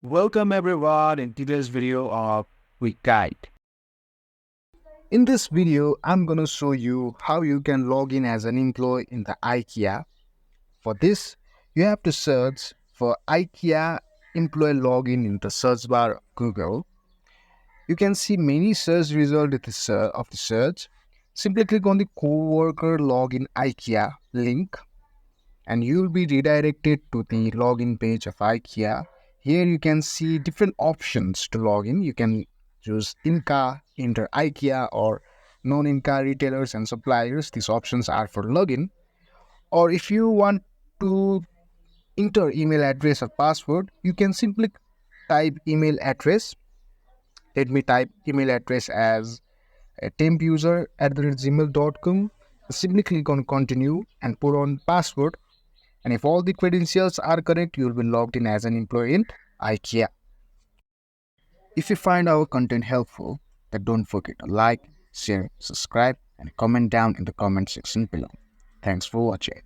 Welcome everyone in today's video of Quick Guide. In this video, I'm going to show you how you can log in as an employee in the IKEA. For this, you have to search for IKEA Employee Login in the search bar of Google. You can see many search results of the search. Simply click on the Coworker Login IKEA link and you will be redirected to the login page of IKEA. Here you can see different options to log in. You can choose Inca, enter IKEA, or non-Inca retailers and suppliers. These options are for login. Or if you want to enter email address or password, you can simply type email address. Let me type email address as tempuser@gmail.com. Simply click on continue and put on password. And if all the credentials are correct, you will be logged in as an employee in IKEA. If you find our content helpful, then don't forget to like, share, subscribe, and comment down in the comment section below. Thanks for watching.